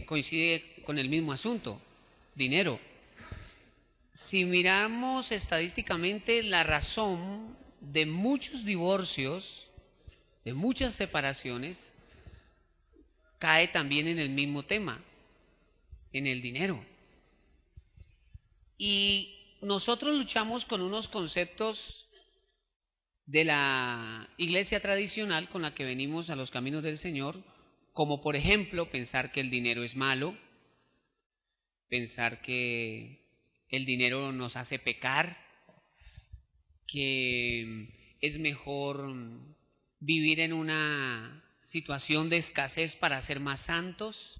Coincide con el mismo asunto, dinero. Si miramos estadísticamente, la razón de muchos divorcios, de muchas separaciones, cae también en el mismo tema, en el dinero. Y nosotros luchamos con unos conceptos de la iglesia tradicional con la que venimos a los caminos del Señor, como por ejemplo pensar que el dinero es malo, pensar que el dinero nos hace pecar, que es mejor vivir en una situación de escasez para ser más santos.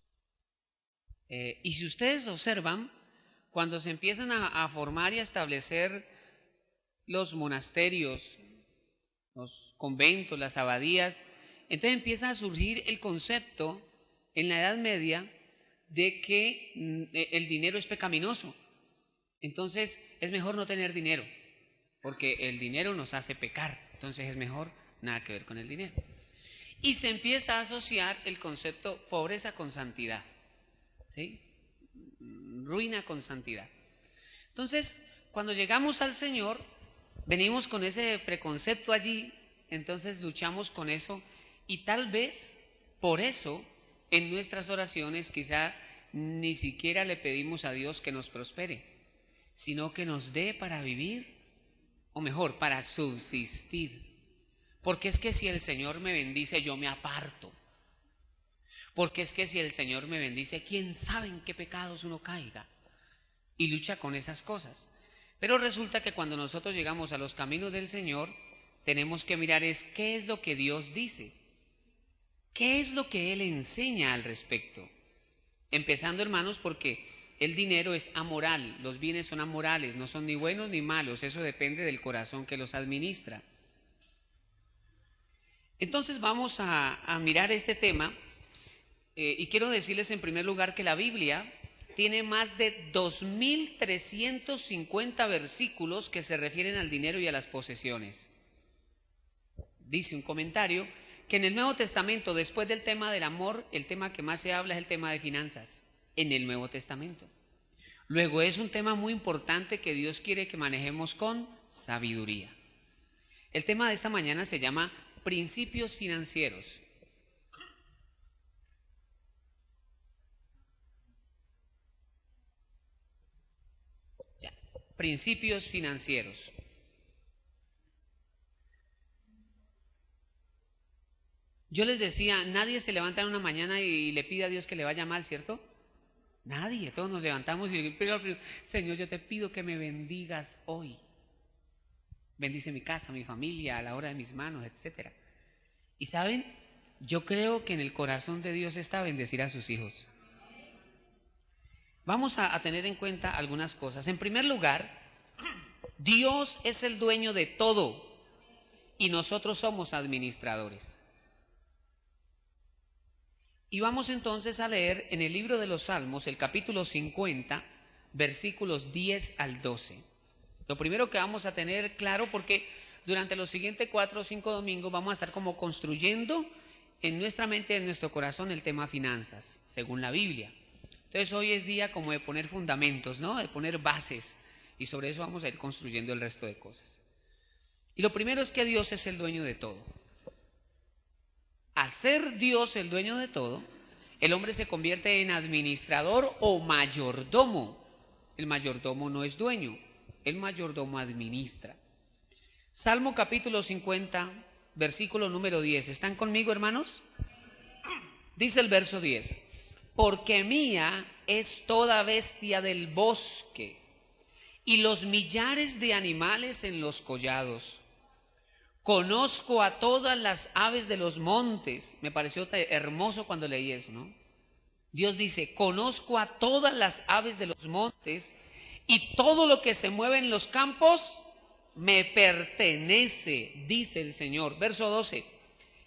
Y si ustedes observan, cuando se empiezan a formar y a establecer los monasterios, los conventos, las abadías, entonces empieza a surgir el concepto en la Edad Media de que el dinero es pecaminoso. Entonces es mejor no tener dinero, porque el dinero nos hace pecar. Entonces es mejor nada que ver con el dinero. Y se empieza a asociar el concepto pobreza con santidad, ¿sí? Ruina con santidad. Entonces, cuando llegamos al Señor, venimos con ese preconcepto allí, entonces luchamos con eso. Y tal vez por eso en nuestras oraciones quizá ni siquiera le pedimos a Dios que nos prospere, sino que nos dé para vivir, o mejor, para subsistir. Porque es que si el Señor me bendice, yo me aparto. Porque es que si el Señor me bendice, quién sabe en qué pecados uno caiga. Y lucha con esas cosas. Pero resulta que cuando nosotros llegamos a los caminos del Señor, tenemos que mirar qué es lo que Dios dice. ¿Qué es lo que Él enseña al respecto? Empezando, hermanos, porque el dinero es amoral, los bienes son amorales, no son ni buenos ni malos, eso depende del corazón que los administra. Entonces vamos a mirar este tema y quiero decirles en primer lugar que la Biblia tiene más de 2350 versículos que se refieren al dinero y a las posesiones. Dice un comentario que en el Nuevo Testamento, después del tema del amor, el tema que más se habla es el tema de finanzas, en el Nuevo Testamento. Luego es un tema muy importante que Dios quiere que manejemos con sabiduría. El tema de esta mañana se llama principios financieros. Ya, principios financieros. Yo les decía, nadie se levanta en una mañana y le pide a Dios que le vaya mal, ¿cierto? Nadie, todos nos levantamos y Señor, yo te pido que me bendigas hoy. Bendice mi casa, mi familia, a la hora de mis manos, etc. Y saben, yo creo que en el corazón de Dios está bendecir a sus hijos. Vamos a tener en cuenta algunas cosas. En primer lugar, Dios es el dueño de todo y nosotros somos administradores. Y vamos entonces a leer en el libro de los Salmos, el capítulo 50, versículos 10 al 12. Lo primero que vamos a tener claro, porque durante los siguientes 4 o 5 domingos vamos a estar como construyendo en nuestra mente, en nuestro corazón, el tema finanzas, según la Biblia. Entonces hoy es día como de poner fundamentos, ¿no? De poner bases, y sobre eso vamos a ir construyendo el resto de cosas. Y lo primero es que Dios es el dueño de todo. Al ser Dios el dueño de todo, el hombre se convierte en administrador o mayordomo. El mayordomo no es dueño, el mayordomo administra. Salmo capítulo 50, versículo número 10. ¿Están conmigo, hermanos? Dice el verso 10: porque mía es toda bestia del bosque y los millares de animales en los collados. Conozco a todas las aves de los montes. Me pareció hermoso cuando leí eso, ¿no? Dios dice, conozco a todas las aves de los montes y todo lo que se mueve en los campos me pertenece, dice el Señor. Verso 12,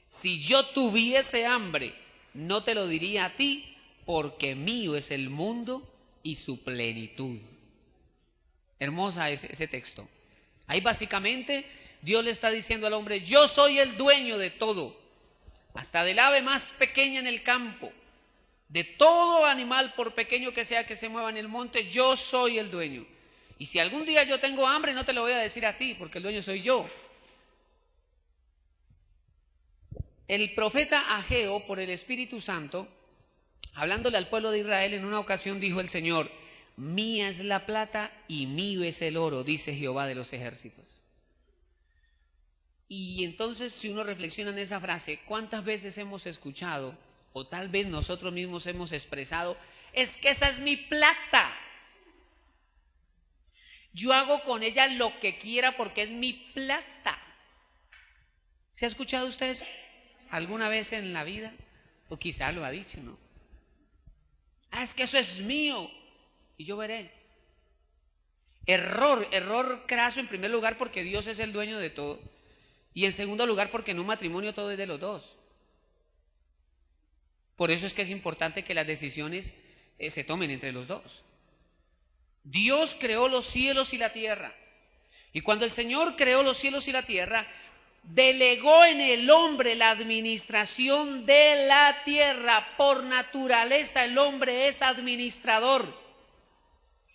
si yo tuviese hambre, no te lo diría a ti, porque mío es el mundo y su plenitud. Hermosa ese texto. Ahí básicamente Dios le está diciendo al hombre, yo soy el dueño de todo, hasta del ave más pequeña en el campo, de todo animal, por pequeño que sea que se mueva en el monte, yo soy el dueño. Y si algún día yo tengo hambre, no te lo voy a decir a ti, porque el dueño soy yo. El profeta Ageo, por el Espíritu Santo, hablándole al pueblo de Israel, en una ocasión dijo el Señor, mía es la plata y mío es el oro, dice Jehová de los ejércitos. Y entonces, si uno reflexiona en esa frase, ¿cuántas veces hemos escuchado, o tal vez nosotros mismos hemos expresado, es que esa es mi plata? Yo hago con ella lo que quiera porque es mi plata. ¿Se ha escuchado usted eso alguna vez en la vida? O quizá lo ha dicho, ¿no? Es que eso es mío y yo veré. Error craso en primer lugar porque Dios es el dueño de todo. Y en segundo lugar porque en un matrimonio todo es de los dos. Por eso es que es importante que las decisiones se tomen entre los dos. Dios creó los cielos y la tierra. Y cuando el Señor creó los cielos y la tierra, delegó en el hombre la administración de la tierra. Por naturaleza el hombre es administrador.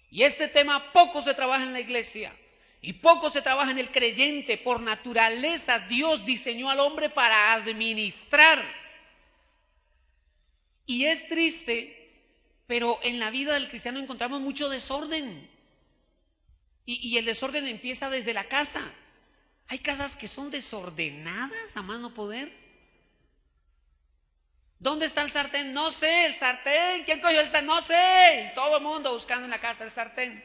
Y este tema poco se trabaja en la iglesia y poco se trabaja en el creyente. Por naturaleza Dios diseñó al hombre para administrar. Y es triste, pero en la vida del cristiano encontramos mucho desorden. Y el desorden empieza desde la casa. Hay casas que son desordenadas a más no poder. ¿Dónde está el sartén? No sé, el sartén. ¿Quién cogió el sartén? No sé. Todo el mundo buscando en la casa el sartén.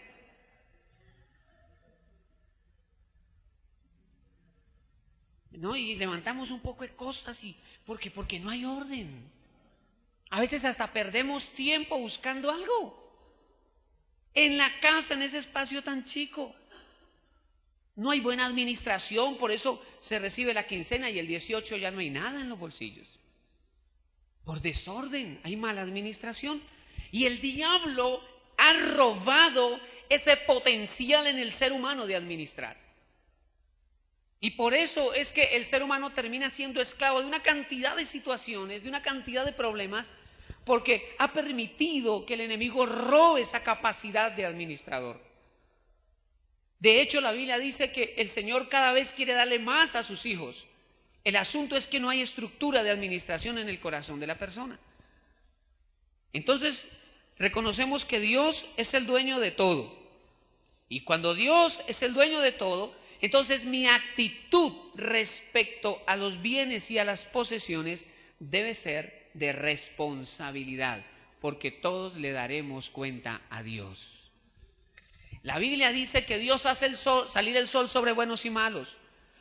No, y levantamos un poco de cosas porque no hay orden. A veces hasta perdemos tiempo buscando algo en la casa, en ese espacio tan chico. No hay buena administración, por eso se recibe la quincena y el 18 ya no hay nada en los bolsillos. Por desorden, hay mala administración. Y el diablo ha robado ese potencial en el ser humano de administrar. Y por eso es que el ser humano termina siendo esclavo de una cantidad de situaciones, de una cantidad de problemas, porque ha permitido que el enemigo robe esa capacidad de administrador. De hecho, la Biblia dice que el Señor cada vez quiere darle más a sus hijos. El asunto es que no hay estructura de administración en el corazón de la persona. Entonces, reconocemos que Dios es el dueño de todo. Y cuando Dios es el dueño de todo, entonces mi actitud respecto a los bienes y a las posesiones debe ser de responsabilidad, porque todos le daremos cuenta a Dios. La Biblia dice que Dios hace salir el sol sobre buenos y malos.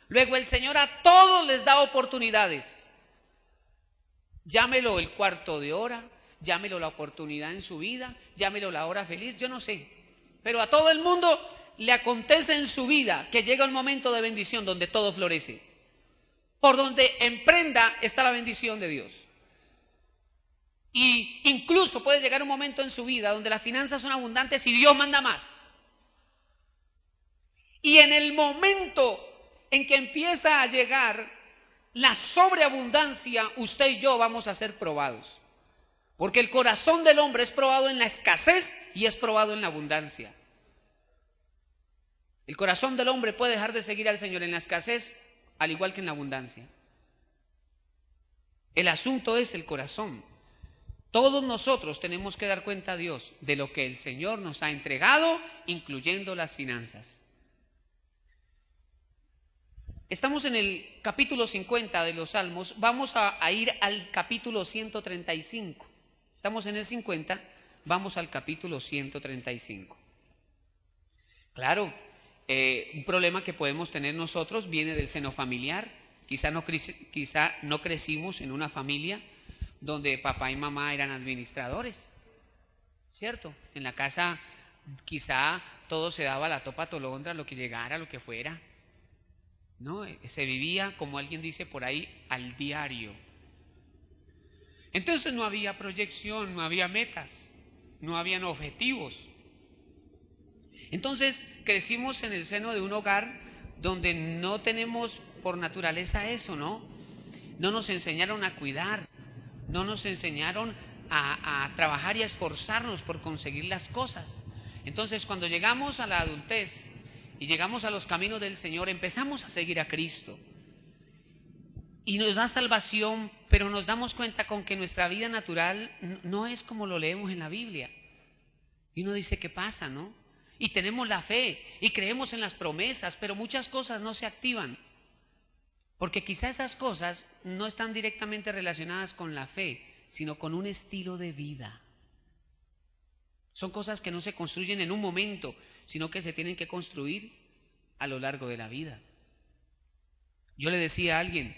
Luego el Señor a todos les da oportunidades. Llámelo el cuarto de hora, llámelo la oportunidad en su vida, llámelo la hora feliz, yo no sé. Pero a todo el mundo le acontece en su vida que llega un momento de bendición donde todo florece. Por donde emprenda está la bendición de Dios. Y incluso puede llegar un momento en su vida donde las finanzas son abundantes y Dios manda más. Y en el momento en que empieza a llegar la sobreabundancia, usted y yo vamos a ser probados. Porque el corazón del hombre es probado en la escasez y es probado en la abundancia. El corazón del hombre puede dejar de seguir al Señor en la escasez, al igual que en la abundancia. El asunto es el corazón. Todos nosotros tenemos que dar cuenta a Dios de lo que el Señor nos ha entregado, incluyendo las finanzas. Estamos en el capítulo 50 de los Salmos, vamos a ir al capítulo 135. Estamos en el 50, vamos al capítulo 135. Claro, un problema que podemos tener nosotros viene del seno familiar. Quizá no crecimos en una familia donde papá y mamá eran administradores, ¿cierto? En la casa quizá todo se daba la topa tolondra, lo que llegara, lo que fuera. ¿no? Se vivía, como alguien dice por ahí, al diario. Entonces no había proyección, no había metas, no habían objetivos. Entonces crecimos en el seno de un hogar donde no tenemos por naturaleza eso, ¿no? No nos enseñaron a cuidar, no nos enseñaron a trabajar y a esforzarnos por conseguir las cosas. Entonces cuando llegamos a la adultez y llegamos a los caminos del Señor, empezamos a seguir a Cristo y nos da salvación, pero nos damos cuenta con que nuestra vida natural no es como lo leemos en la Biblia. Y uno dice, ¿qué pasa, no? Y tenemos la fe y creemos en las promesas, pero muchas cosas no se activan, porque quizá esas cosas no están directamente relacionadas con la fe, sino con un estilo de vida. Son cosas que no se construyen en un momento, sino que se tienen que construir a lo largo de la vida. Yo le decía a alguien,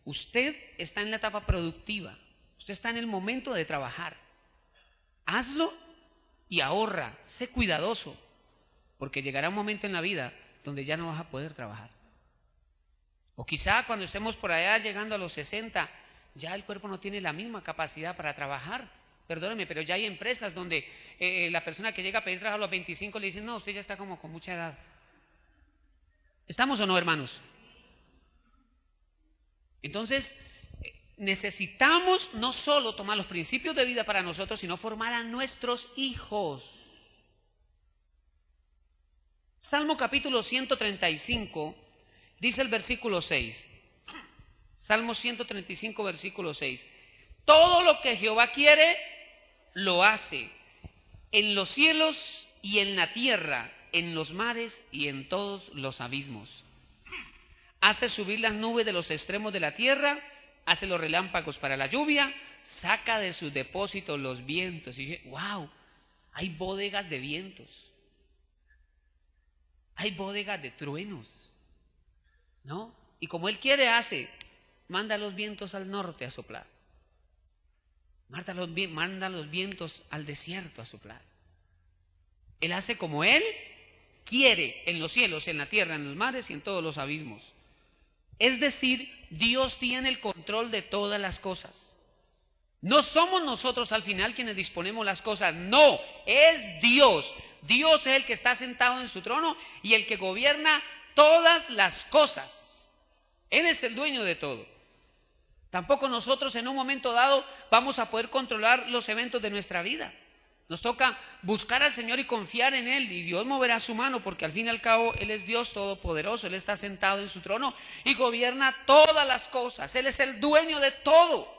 usted está en la etapa productiva, usted está en el momento de trabajar. Hazlo y ahorra, sé cuidadoso, porque llegará un momento en la vida donde ya no vas a poder trabajar. O quizá cuando estemos por allá llegando a los 60, ya el cuerpo no tiene la misma capacidad para trabajar. Perdóneme, pero ya hay empresas donde la persona que llega a pedir trabajo a los 25 le dicen, no, usted ya está como con mucha edad. ¿Estamos o no, hermanos? Entonces, necesitamos no solo tomar los principios de vida para nosotros, sino formar a nuestros hijos. Salmo capítulo 135, dice el versículo 6. Salmo 135, versículo 6. Todo lo que Jehová quiere, lo hace, en los cielos y en la tierra, en los mares y en todos los abismos. Hace subir las nubes de los extremos de la tierra, hace los relámpagos para la lluvia, saca de sus depósitos los vientos. Y dije, wow, hay bodegas de vientos, hay bodegas de truenos, ¿no? Y como Él quiere, hace, manda los vientos al norte a soplar, manda los vientos al desierto a soplar. Él hace como Él quiere, en los cielos, en la tierra, en los mares y en todos los abismos. Es decir, Dios tiene el control de todas las cosas. No somos nosotros al final quienes disponemos las cosas, no, es Dios. Dios es el que está sentado en su trono y el que gobierna todas las cosas. Él es el dueño de todo. Tampoco nosotros en un momento dado vamos a poder controlar los eventos de nuestra vida. Nos toca buscar al Señor y confiar en Él, y Dios moverá su mano, porque al fin y al cabo Él es Dios todopoderoso. Él está sentado en su trono y gobierna todas las cosas. Él es el dueño de todo.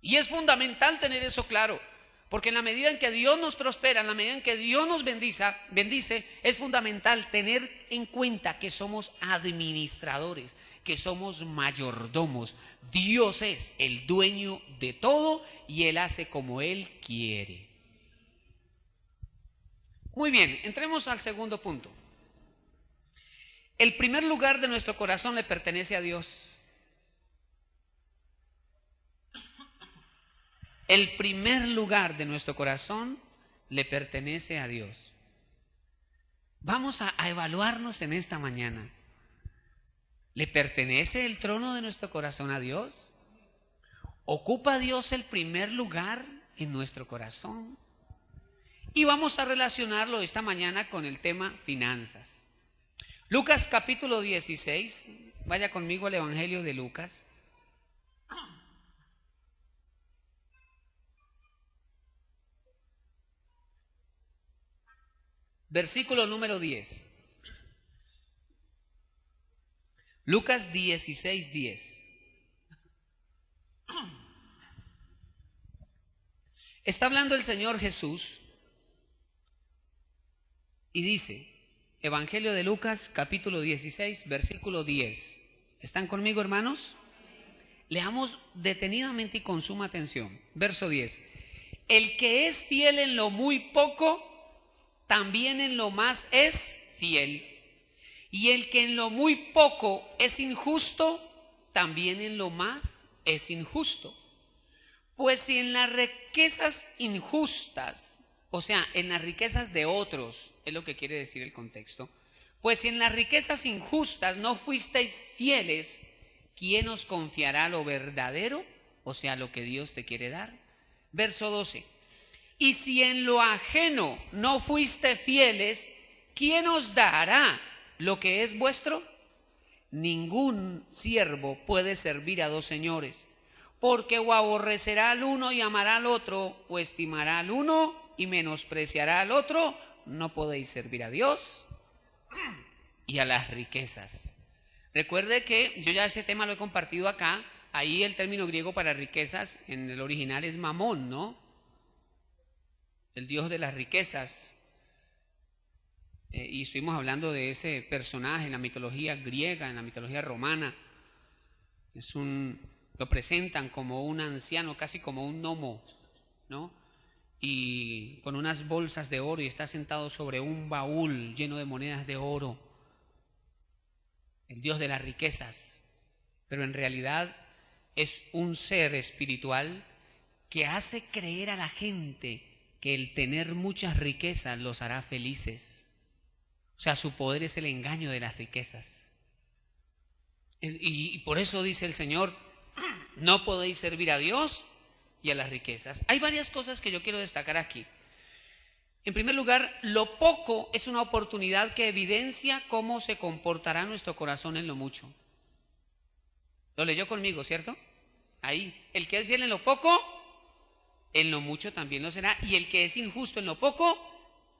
Y es fundamental tener eso claro, porque en la medida en que Dios nos prospera, en la medida en que Dios nos bendice, es fundamental tener en cuenta que somos administradores, que somos mayordomos. Dios es el dueño de todo y Él hace como Él quiere. Muy bien, entremos al segundo punto. El primer lugar de nuestro corazón le pertenece a Dios. El primer lugar de nuestro corazón le pertenece a Dios. Vamos a evaluarnos en esta mañana. ¿Le pertenece el trono de nuestro corazón a Dios? ¿Ocupa Dios el primer lugar en nuestro corazón? Y vamos a relacionarlo esta mañana con el tema finanzas. Lucas capítulo 16, vaya conmigo al Evangelio de Lucas. Versículo número 10. Lucas 16, 10. Está hablando el Señor Jesús y dice, Evangelio de Lucas, capítulo 16, versículo 10. ¿Están conmigo, hermanos? Leamos detenidamente y con suma atención. Verso 10. El que es fiel en lo muy poco, también en lo más es fiel. Y el que en lo muy poco es injusto, también en lo más es injusto. Pues si en las riquezas injustas, o sea, en las riquezas de otros, es lo que quiere decir el contexto, Pues si en las riquezas injustas no fuisteis fieles, ¿quién os confiará lo verdadero? O sea, lo que Dios te quiere dar. Verso 12. Y si en lo ajeno no fuiste fieles, ¿quién os dará lo que es vuestro? Ningún siervo puede servir a dos señores, porque o aborrecerá al uno y amará al otro, o estimará al uno y menospreciará al otro. No podéis servir a Dios y a las riquezas. Recuerde que yo ya ese tema lo he compartido acá. Ahí el término griego para riquezas en el original es mamón, ¿no? El dios de las riquezas. Y estuvimos hablando de ese personaje en la mitología griega, en la mitología romana. Lo presentan como un anciano, casi como un gnomo, ¿no? Y con unas bolsas de oro, y está sentado sobre un baúl lleno de monedas de oro. El dios de las riquezas. Pero en realidad es un ser espiritual que hace creer a la gente que el tener muchas riquezas los hará felices. O sea, su poder es el engaño de las riquezas. Y por eso dice el Señor, no podéis servir a Dios y a las riquezas. Hay varias cosas que yo quiero destacar aquí. En primer lugar, lo poco es una oportunidad que evidencia cómo se comportará nuestro corazón en lo mucho. Lo leyó conmigo, ¿cierto? Ahí, el que es fiel en lo poco, en lo mucho también lo será. Y el que es injusto en lo poco,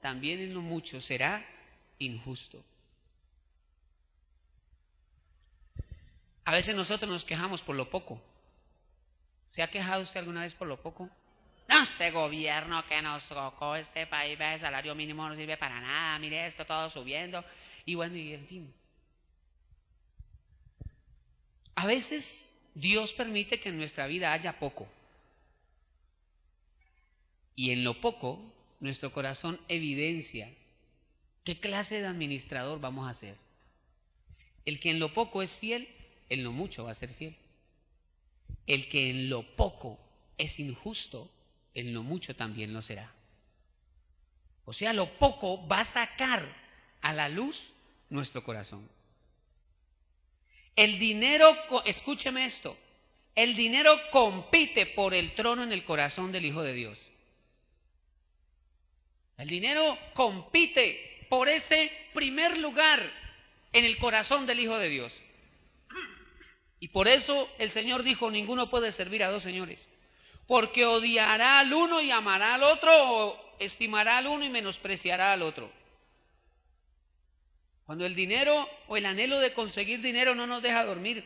también en lo mucho será injusto. A veces nosotros nos quejamos por lo poco. ¿Se ha quejado usted alguna vez por lo poco? No, este gobierno que nos tocó, este país, el salario mínimo no sirve para nada, mire esto todo subiendo. Y bueno, y en fin. A veces Dios permite que en nuestra vida haya poco. Y en lo poco, nuestro corazón evidencia qué clase de administrador vamos a ser. El que en lo poco es fiel, en lo mucho va a ser fiel. El que en lo poco es injusto, en lo mucho también lo será. O sea, lo poco va a sacar a la luz nuestro corazón. El dinero, escúcheme esto, el dinero compite por el trono en el corazón del Hijo de Dios. El dinero compite por ese primer lugar en el corazón del Hijo de Dios. Y por eso el Señor dijo, ninguno puede servir a dos señores, porque odiará al uno y amará al otro, o estimará al uno y menospreciará al otro. Cuando el dinero o el anhelo de conseguir dinero no nos deja dormir.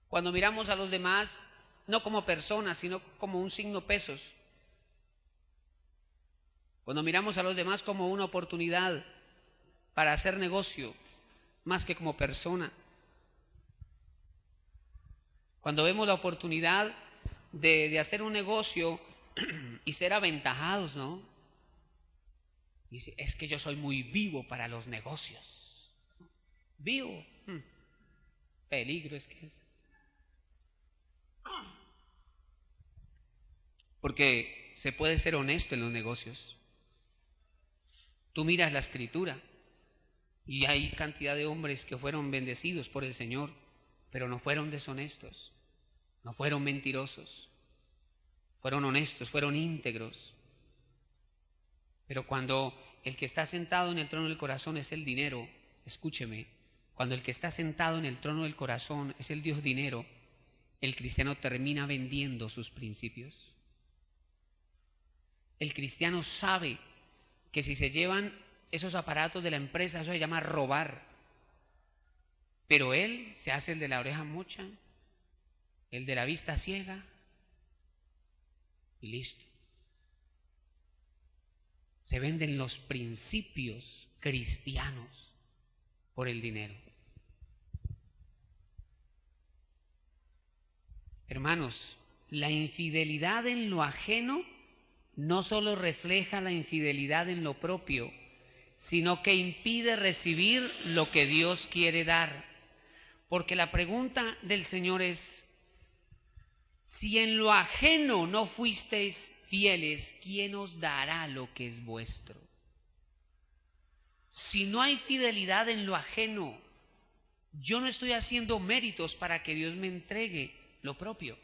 Cuando miramos a los demás, no como personas, sino como un signo pesos. Cuando miramos a los demás como una oportunidad para hacer negocio, más que como persona. Cuando vemos la oportunidad de hacer un negocio y ser aventajados, ¿no? Y dice, es que yo soy muy vivo para los negocios. Vivo. Peligro es que es. Porque se puede ser honesto en los negocios. Tú miras la escritura y hay cantidad de hombres que fueron bendecidos por el Señor, pero no fueron deshonestos, no fueron mentirosos, fueron honestos, fueron íntegros. Pero cuando el que está sentado en el trono del corazón es el dinero, escúcheme, cuando el que está sentado en el trono del corazón es el Dios dinero, el cristiano termina vendiendo sus principios. El cristiano sabe que si se llevan esos aparatos de la empresa, eso se llama robar. Pero él se hace el de la oreja mocha, el de la vista ciega y listo. Se venden los principios cristianos por el dinero. Hermanos, la infidelidad en lo ajeno no solo refleja la infidelidad en lo propio, sino que impide recibir lo que Dios quiere dar. Porque la pregunta del Señor es, si en lo ajeno no fuisteis fieles, ¿quién os dará lo que es vuestro? Si no hay fidelidad en lo ajeno, yo no estoy haciendo méritos para que Dios me entregue lo propio.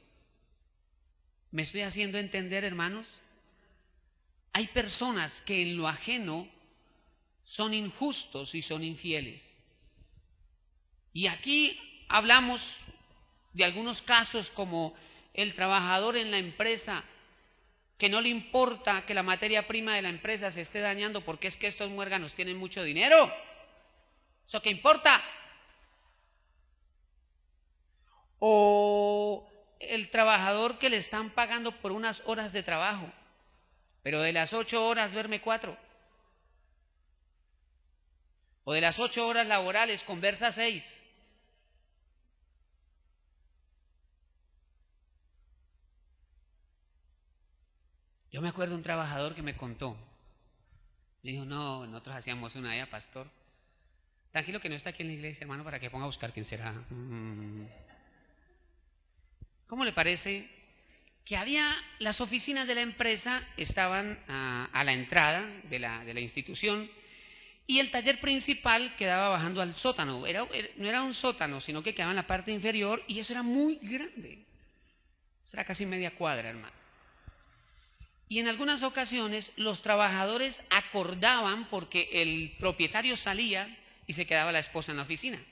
¿Me estoy haciendo entender, hermanos? Hay personas que en lo ajeno son injustos y son infieles. Y aquí hablamos de algunos casos como el trabajador en la empresa que no le importa que la materia prima de la empresa se esté dañando porque es que estos muérganos tienen mucho dinero. ¿Eso qué importa? O el trabajador que le están pagando por unas horas de trabajo, pero de las 8 horas duerme 4. O de las 8 horas laborales conversa 6. Yo me acuerdo de un trabajador que me contó. Me dijo, no, nosotros hacíamos una idea, pastor. Tranquilo que no está aquí en la iglesia, hermano, para que ponga a buscar quién será. ¿Cómo le parece que había las oficinas de la empresa estaban a la entrada de la institución y el taller principal quedaba bajando al sótano? No era un sótano, sino que quedaba en la parte inferior y eso era muy grande. Eso era casi media cuadra, hermano. Y en algunas ocasiones los trabajadores acordaban porque el propietario salía y se quedaba la esposa en la oficina.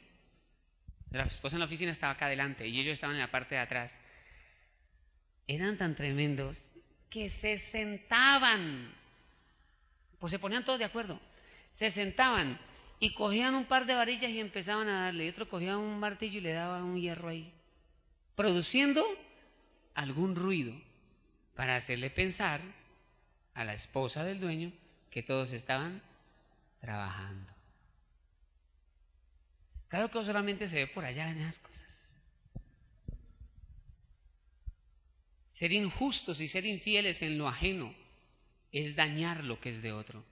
La esposa en la oficina estaba acá adelante y ellos estaban en la parte de atrás. Eran tan tremendos que se sentaban, pues se ponían todos de acuerdo, se sentaban y cogían un par de varillas y empezaban a darle, y otro cogía un martillo y le daba un hierro ahí, produciendo algún ruido para hacerle pensar a la esposa del dueño que todos estaban trabajando. Claro que solamente se ve por allá en esas cosas. Ser injustos y ser infieles en lo ajeno es dañar lo que es de otro.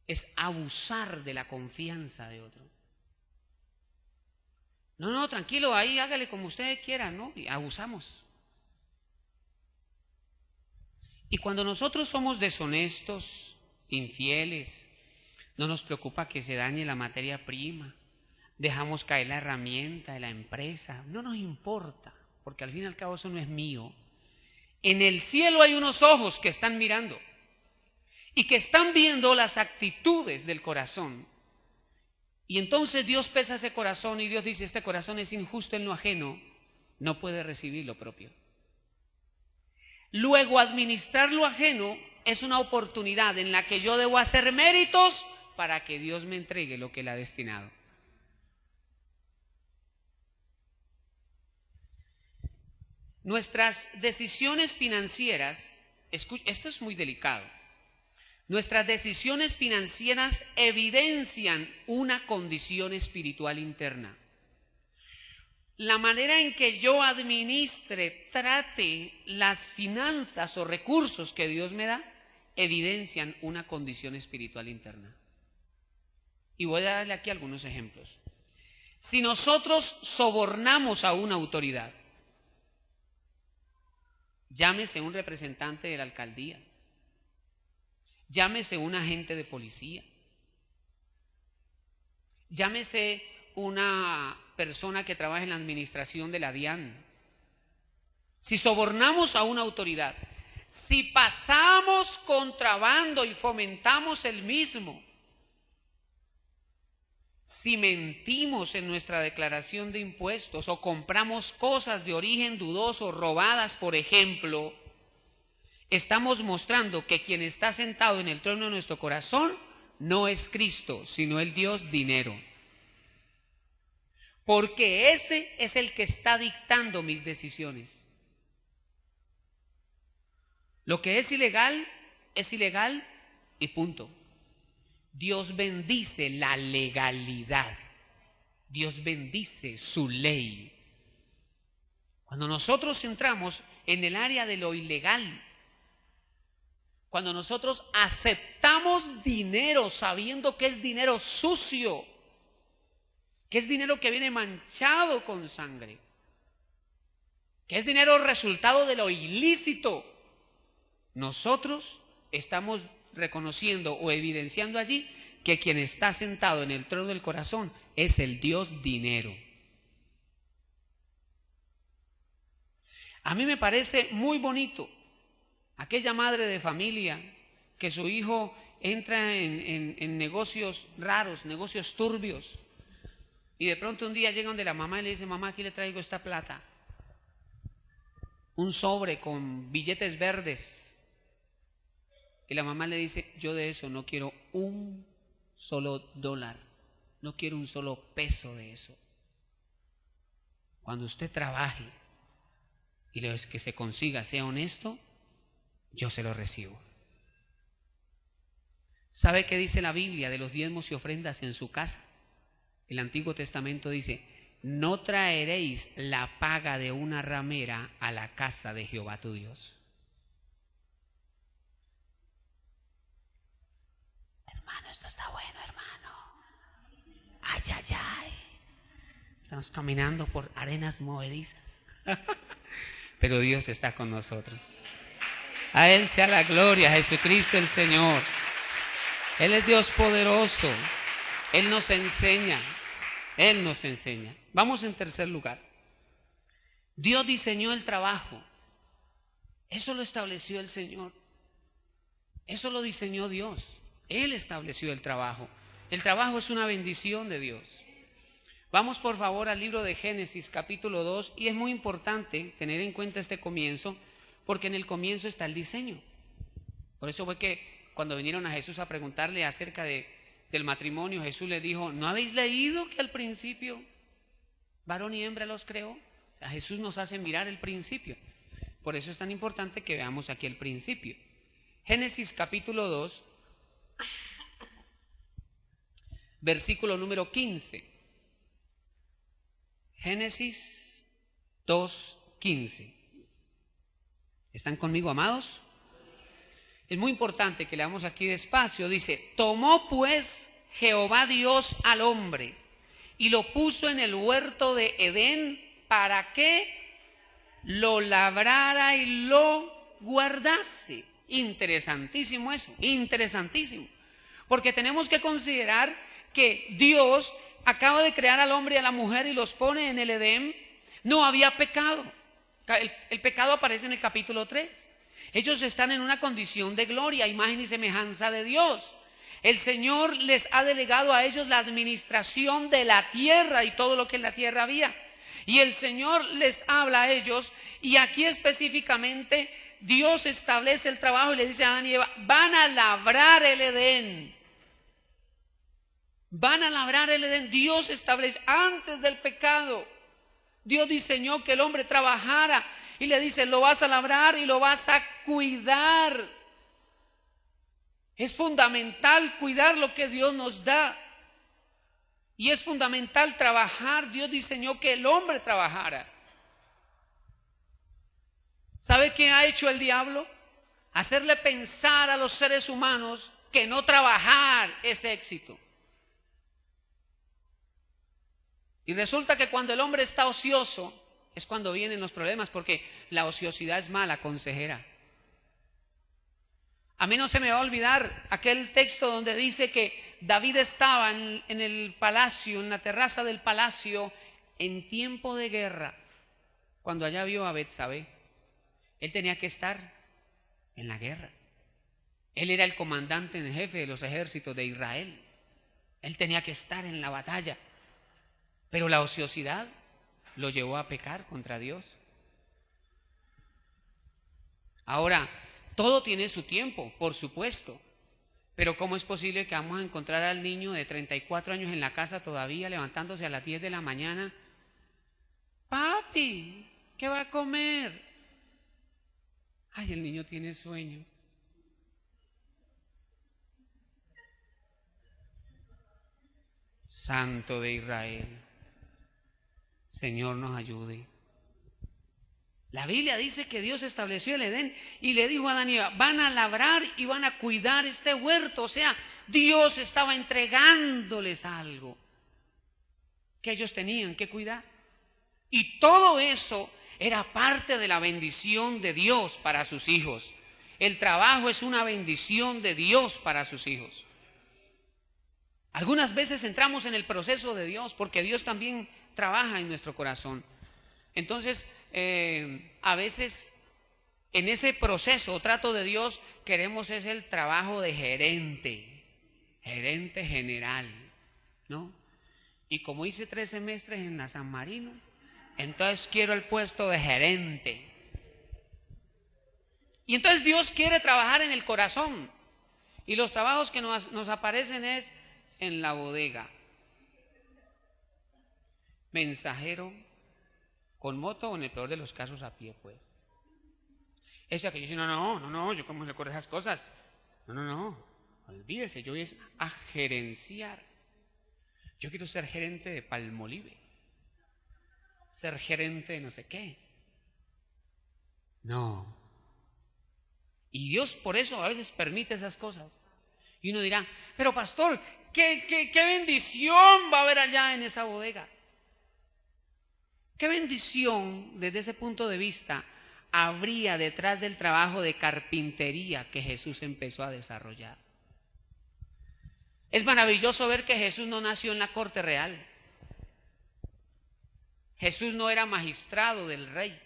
Es abusar de la confianza de otro. No, tranquilo, ahí hágale como usted quiera, ¿no? Y abusamos. Y cuando nosotros somos deshonestos, infieles, no nos preocupa que se dañe la materia prima, dejamos caer la herramienta de la empresa, no nos importa, porque al fin y al cabo eso no es mío. En el cielo hay unos ojos que están mirando y que están viendo las actitudes del corazón. Y entonces Dios pesa ese corazón y Dios dice, este corazón es injusto en lo ajeno, no puede recibir lo propio. Luego, administrar lo ajeno es una oportunidad en la que yo debo hacer méritos para que Dios me entregue lo que Él ha destinado. Nuestras decisiones financieras, esto es muy delicado, nuestras decisiones financieras evidencian una condición espiritual interna. La manera en que yo administre, trate las finanzas o recursos que Dios me da, evidencian una condición espiritual interna. Y voy a darle aquí algunos ejemplos. Si nosotros sobornamos a una autoridad, llámese un representante de la alcaldía, llámese un agente de policía, llámese una persona que trabaja en la administración de la DIAN. Si sobornamos a una autoridad, si pasamos contrabando y fomentamos el mismo, si mentimos en nuestra declaración de impuestos o compramos cosas de origen dudoso, robadas, por ejemplo, estamos mostrando que quien está sentado en el trono de nuestro corazón no es Cristo, sino el Dios dinero. Porque ese es el que está dictando mis decisiones. Lo que es ilegal y punto. Dios bendice la legalidad. Dios bendice su ley. Cuando nosotros entramos en el área de lo ilegal, cuando nosotros aceptamos dinero sabiendo que es dinero sucio, que es dinero que viene manchado con sangre, que es dinero resultado de lo ilícito, nosotros estamos reconociendo o evidenciando allí que quien está sentado en el trono del corazón es el Dios dinero. A mí me parece muy bonito aquella madre de familia que su hijo entra en negocios raros, negocios turbios, y de pronto un día llega donde la mamá y le dice: mamá, aquí le traigo esta plata, un sobre con billetes verdes. Y la mamá le dice: yo de eso no quiero un solo dólar, no quiero un solo peso de eso. Cuando usted trabaje y lo que se consiga sea honesto, yo se lo recibo. ¿Sabe qué dice la Biblia de los diezmos y ofrendas en su casa? El Antiguo Testamento dice: no traeréis la paga de una ramera a la casa de Jehová tu Dios. Hermano, esto está bueno, hermano. Ay, ay, ay. Estamos caminando por arenas movedizas. Pero Dios está con nosotros. A Él sea la gloria, a Jesucristo el Señor. Él es Dios poderoso. Él nos enseña. Él nos enseña. Vamos en tercer lugar. Dios diseñó el trabajo. Eso lo estableció el Señor. Eso lo diseñó Dios. Él estableció el trabajo. El trabajo es una bendición de Dios. Vamos por favor al libro de Génesis capítulo 2, y es muy importante tener en cuenta este comienzo, porque en el comienzo está el diseño. Por eso fue que cuando vinieron a Jesús a preguntarle acerca del matrimonio, Jesús les dijo: ¿no habéis leído que al principio varón y hembra los creó? O sea, Jesús nos hace mirar el principio. Por eso es tan importante que veamos aquí el principio. Génesis capítulo 2, versículo número 15. Génesis 2:15. ¿Están conmigo, amados? Es muy importante que leamos aquí despacio. Dice: tomó pues Jehová Dios al hombre y lo puso en el huerto de Edén para que lo labrara y lo guardase. Interesantísimo eso, interesantísimo. Porque tenemos que considerar que Dios acaba de crear al hombre y a la mujer y los pone en el Edén. No había pecado. El pecado aparece en el capítulo 3. Ellos están en una condición de gloria, imagen y semejanza de Dios. El Señor les ha delegado a ellos la administración de la tierra y todo lo que en la tierra había. Y el Señor les habla a ellos, y aquí específicamente Dios establece el trabajo y le dice a Adán y Eva: van a labrar el Edén. Van a labrar el Edén. Dios establece, antes del pecado, Dios diseñó que el hombre trabajara. Y le dice: lo vas a labrar y lo vas a cuidar. Es fundamental cuidar lo que Dios nos da. Y es fundamental trabajar. Dios diseñó que el hombre trabajara. ¿Sabe qué ha hecho el diablo? Hacerle pensar a los seres humanos que no trabajar es éxito. Y resulta que cuando el hombre está ocioso es cuando vienen los problemas, porque la ociosidad es mala consejera. A mí no se me va a olvidar aquel texto donde dice que David estaba en el palacio, en la terraza del palacio, en tiempo de guerra, cuando allá vio a Betsabé. Él tenía que estar en la guerra. Él era el comandante en jefe de los ejércitos de Israel. Él tenía que estar en la batalla. Pero la ociosidad lo llevó a pecar contra Dios. Ahora, todo tiene su tiempo, por supuesto. Pero ¿cómo es posible que vamos a encontrar al niño de 34 años en la casa todavía levantándose a las 10 de la mañana? Papi, ¿qué va a comer? Ay, el niño tiene sueño. Santo de Israel, Señor, nos ayude. La Biblia dice que Dios estableció el Edén y le dijo a Adán y Eva: van a labrar y van a cuidar este huerto. O sea, Dios estaba entregándoles algo que ellos tenían que cuidar. Y todo eso era parte de la bendición de Dios para sus hijos. El trabajo es una bendición de Dios para sus hijos. Algunas veces entramos en el proceso de Dios porque Dios también trabaja en nuestro corazón. Entonces, a veces en ese proceso o trato de Dios queremos es el trabajo de gerente general, ¿no? Y como hice 3 semestres en la San Marino, entonces quiero el puesto de gerente. Y entonces Dios quiere trabajar en el corazón. Y los trabajos que nos aparecen es en la bodega. Mensajero, con moto o en el peor de los casos a pie, pues. Eso que yo dice, no, yo cómo le ocurre esas cosas. No, olvídese, yo es a gerenciar. Yo quiero ser gerente de Palmolive, ser gerente de no sé qué. No. Y Dios por eso a veces permite esas cosas. Y uno dirá, pero pastor, ¿qué bendición va a haber allá en esa bodega? ¿Qué bendición desde ese punto de vista habría detrás del trabajo de carpintería que Jesús empezó a desarrollar? Es maravilloso ver que Jesús no nació en la corte real. Jesús no era magistrado del rey.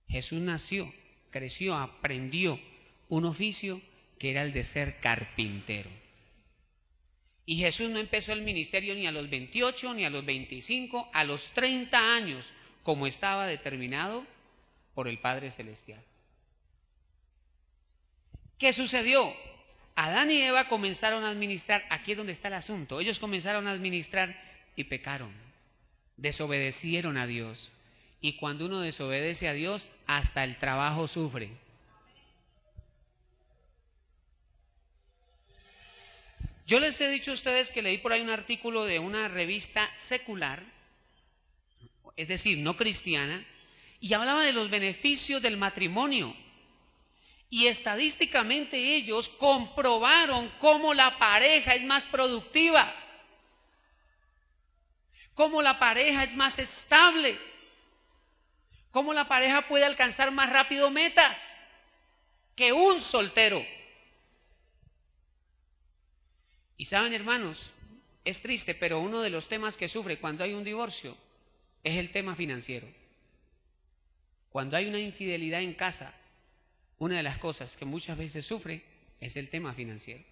Jesús nació, creció, aprendió un oficio que era el de ser carpintero. Y Jesús no empezó el ministerio ni a los 28, ni a los 25, a los 30 años, como estaba determinado por el Padre Celestial. ¿Qué sucedió? Adán y Eva comenzaron a administrar, aquí es donde está el asunto, ellos comenzaron a administrar y pecaron, desobedecieron a Dios. Y cuando uno desobedece a Dios, hasta el trabajo sufre. Yo les he dicho a ustedes que leí por ahí un artículo de una revista secular, es decir, no cristiana, y hablaba de los beneficios del matrimonio. Y estadísticamente ellos comprobaron cómo la pareja es más productiva, cómo la pareja es más estable, cómo la pareja puede alcanzar más rápido metas que un soltero. Y saben, hermanos, es triste, pero uno de los temas que sufre cuando hay un divorcio es el tema financiero. Cuando hay una infidelidad en casa, una de las cosas que muchas veces sufre es el tema financiero.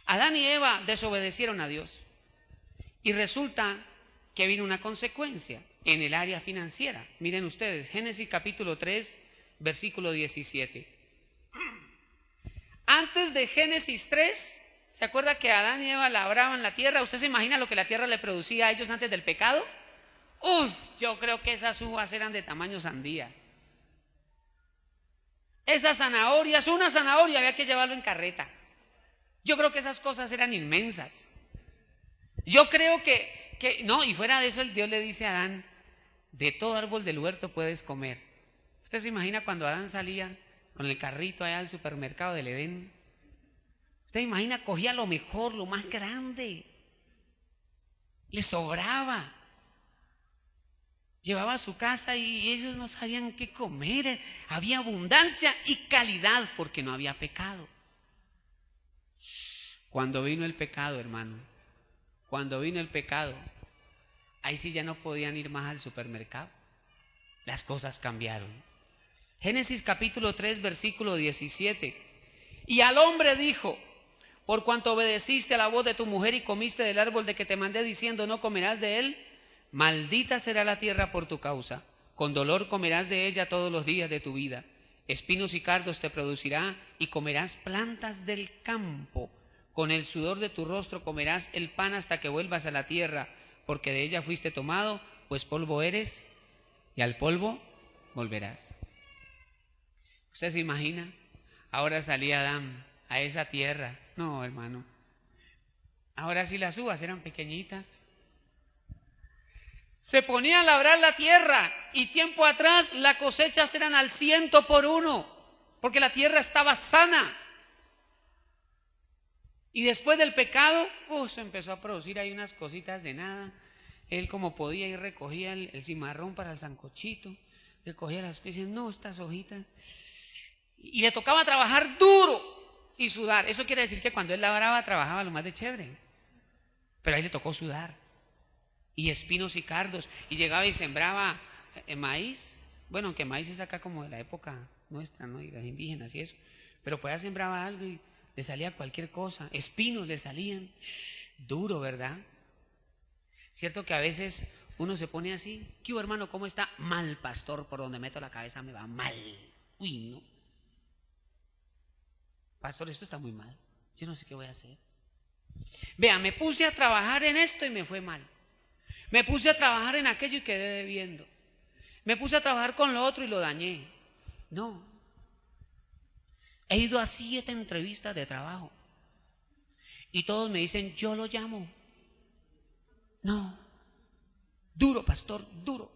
Adán y Eva desobedecieron a Dios y resulta que vino una consecuencia en el área financiera. Miren ustedes, Génesis capítulo 3, versículo 17. Antes de Génesis 3, ¿se acuerda que Adán y Eva labraban la tierra? ¿Usted se imagina lo que la tierra le producía a ellos antes del pecado? Yo creo que esas uvas eran de tamaño sandía. Esas zanahorias, una zanahoria había que llevarlo en carreta. Yo creo que esas cosas eran inmensas. Yo creo que no, y fuera de eso el Dios le dice a Adán, de todo árbol del huerto puedes comer. ¿Usted se imagina cuando Adán salía con el carrito allá al supermercado del Edén? ¿Usted imagina? Cogía lo mejor, lo más grande. Le sobraba. Llevaba a su casa y ellos no sabían qué comer. Había abundancia y calidad porque no había pecado. Cuando vino el pecado, hermano, cuando vino el pecado, ahí sí ya no podían ir más al supermercado. Las cosas cambiaron. Génesis capítulo 3, versículo 17. Y al hombre dijo, por cuanto obedeciste a la voz de tu mujer y comiste del árbol de que te mandé diciendo no comerás de él, maldita será la tierra por tu causa, con dolor comerás de ella todos los días de tu vida, espinos y cardos te producirá y comerás plantas del campo, con el sudor de tu rostro comerás el pan hasta que vuelvas a la tierra, porque de ella fuiste tomado, pues polvo eres y al polvo volverás. ¿Usted se imagina? Ahora salía Adán a esa tierra. No, hermano. Ahora sí las uvas eran pequeñitas. Se ponía a labrar la tierra y tiempo atrás las cosechas eran al 100%, porque la tierra estaba sana. Y después del pecado, se empezó a producir ahí unas cositas de nada. Él como podía ir recogía el cimarrón para el sancochito, recogía las cosas y decía, no, estas hojitas. Y le tocaba trabajar duro y sudar. Eso quiere decir que cuando él labraba, trabajaba lo más de chévere. Pero ahí le tocó sudar. Y espinos y cardos. Y llegaba y sembraba maíz. Bueno, aunque maíz es acá como de la época nuestra, ¿no? Y las indígenas y eso. Pero por allá sembraba algo y le salía cualquier cosa. Espinos le salían. Duro, ¿verdad? Cierto que a veces uno se pone así. ¿Qué hubo, hermano? ¿Cómo está? Mal, pastor. Por donde meto la cabeza me va mal. Uy, no. Pastor, esto está muy mal. Yo no sé qué voy a hacer. Vea, me puse a trabajar en esto y me fue mal. Me puse a trabajar en aquello y quedé debiendo. Me puse a trabajar con lo otro y lo dañé. No. He ido a 7 entrevistas de trabajo. Y todos me dicen, yo lo llamo. No. Duro, pastor, duro.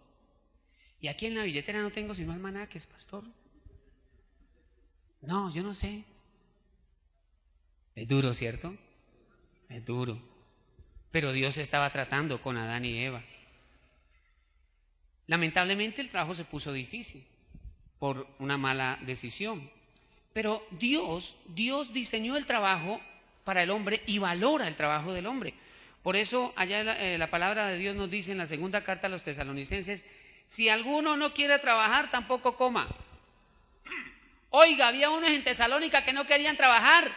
Y aquí en la billetera no tengo sino almanaques, pastor. No, yo no sé. Es duro, ¿cierto? Es duro. Pero Dios estaba tratando con Adán y Eva. Lamentablemente el trabajo se puso difícil por una mala decisión. Pero Dios diseñó el trabajo para el hombre y valora el trabajo del hombre. Por eso allá la palabra de Dios nos dice en la segunda carta a los tesalonicenses, si alguno no quiere trabajar, tampoco coma. Oiga, había unos en Tesalónica que no querían trabajar.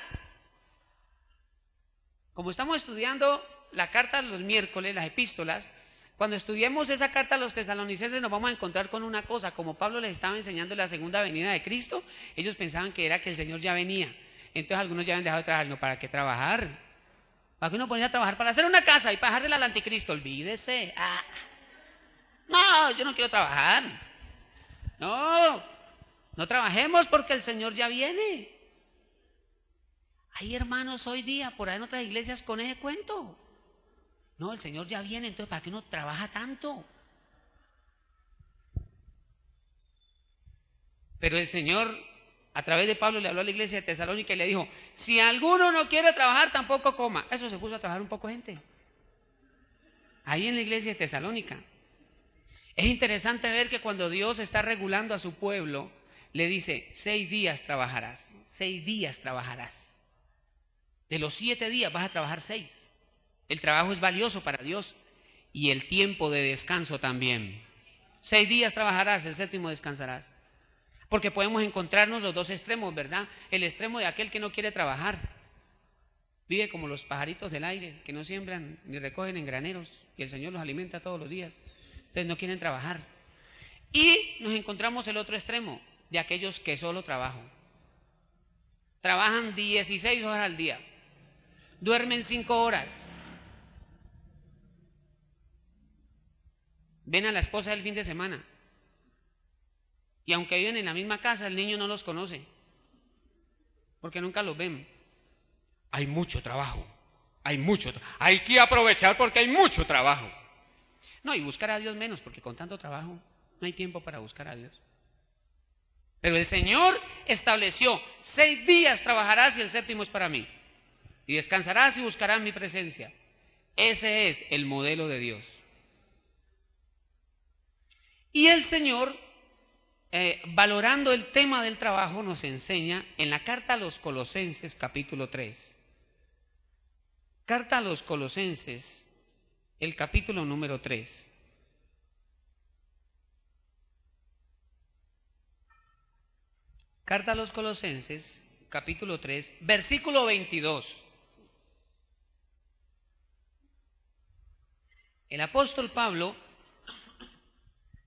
Como estamos estudiando la carta los miércoles, las epístolas, cuando estudiemos esa carta a los tesalonicenses nos vamos a encontrar con una cosa. Como Pablo les estaba enseñando la segunda venida de Cristo, ellos pensaban que era que el Señor ya venía. Entonces algunos ya habían dejado de trabajar. No, ¿para qué trabajar? ¿Para qué uno ponía a trabajar? Para hacer una casa y para dejársela al anticristo. Olvídese. No, yo no quiero trabajar. No trabajemos porque el Señor ya viene. Hay hermanos hoy día por ahí en otras iglesias con ese cuento. No, el Señor ya viene, entonces ¿para qué uno trabaja tanto? Pero el Señor, a través de Pablo, le habló a la iglesia de Tesalónica y le dijo, si alguno no quiere trabajar, tampoco coma. Eso se puso a trabajar un poco gente. Ahí en la iglesia de Tesalónica. Es interesante ver que cuando Dios está regulando a su pueblo, le dice, 6 días trabajarás, 6 días trabajarás. De los 7 días vas a trabajar 6. El trabajo es valioso para Dios y el tiempo de descanso también. 6 días trabajarás, el 7º descansarás. Porque podemos encontrarnos los dos extremos, ¿verdad? El extremo de aquel que no quiere trabajar. Vive como los pajaritos del aire, que no siembran ni recogen en graneros y el Señor los alimenta todos los días. Entonces no quieren trabajar. Y nos encontramos el otro extremo, de aquellos que solo trabajan. Trabajan 16 horas al día. Duermen 5 horas. Ven a la esposa el fin de semana. Y aunque viven en la misma casa, el niño no los conoce. Porque nunca los ven. Hay mucho trabajo. Hay que aprovechar porque hay mucho trabajo. No, y buscar a Dios menos, porque con tanto trabajo no hay tiempo para buscar a Dios. Pero el Señor estableció 6 días trabajarás y el 7º es para mí. Y descansarás y buscarás mi presencia. Ese es el modelo de Dios. Y el Señor, valorando el tema del trabajo, nos enseña en la carta a los Colosenses, capítulo 3. Carta a los Colosenses, el capítulo número 3. Carta a los Colosenses, capítulo 3, versículo 22. El apóstol Pablo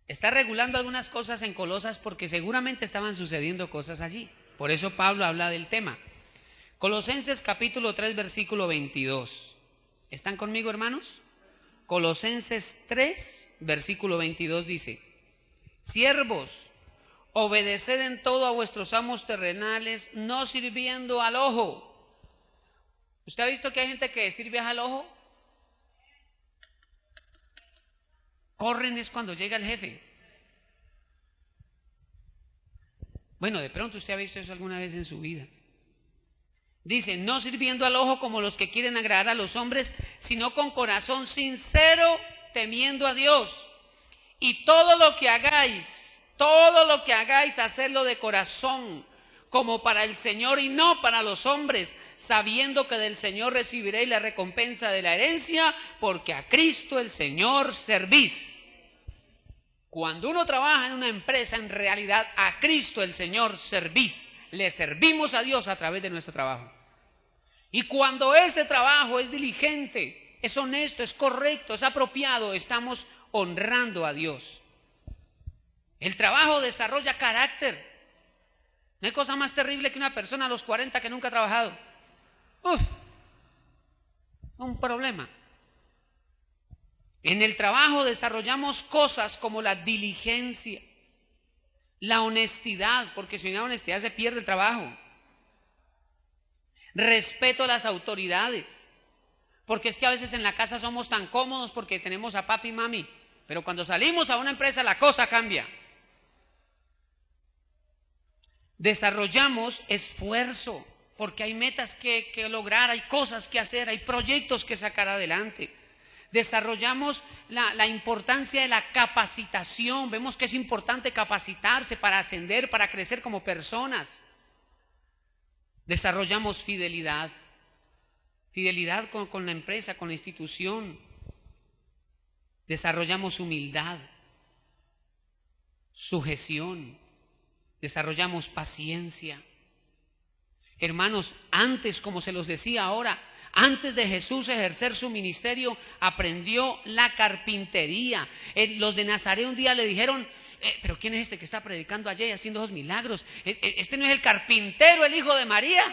está regulando algunas cosas en Colosas porque seguramente estaban sucediendo cosas allí. Por eso Pablo habla del tema. Colosenses capítulo 3, versículo 22. ¿Están conmigo, hermanos? Colosenses 3, versículo 22 dice: siervos, obedeced en todo a vuestros amos terrenales, no sirviendo al ojo. ¿Usted ha visto que hay gente que sirve al ojo? Corren es cuando llega el jefe. Bueno, de pronto usted ha visto eso alguna vez en su vida. Dice, no sirviendo al ojo como los que quieren agradar a los hombres, sino con corazón sincero, temiendo a Dios. Y todo lo que hagáis, Todo lo que hagáis, hacedlo de corazón, como para el Señor y no para los hombres, sabiendo que del Señor recibiréis la recompensa de la herencia, porque a Cristo el Señor servís. Cuando uno trabaja en una empresa, en realidad a Cristo el Señor servís. Le servimos a Dios a través de nuestro trabajo. Y cuando ese trabajo es diligente, es honesto, es correcto, es apropiado, estamos honrando a Dios. El trabajo desarrolla carácter. No hay cosa más terrible que una persona a los 40 que nunca ha trabajado. Un problema. En el trabajo desarrollamos cosas como la diligencia, la honestidad, porque sin la honestidad se pierde el trabajo. Respeto a las autoridades, porque es que a veces en la casa somos tan cómodos porque tenemos a papi y mami, pero cuando salimos a una empresa la cosa cambia. Desarrollamos esfuerzo, porque hay metas que lograr, hay cosas que hacer, hay proyectos que sacar adelante. Desarrollamos la importancia de la capacitación. Vemos que es importante capacitarse para ascender, para crecer como personas. Desarrollamos fidelidad con la empresa, con la institución. Desarrollamos humildad, sujeción. Desarrollamos paciencia. Hermanos, antes, como se los decía ahora, antes de Jesús ejercer su ministerio, aprendió la carpintería. Los de Nazaret un día le dijeron, pero ¿quién es este que está predicando allá y haciendo esos milagros? Este no es el carpintero, el hijo de María.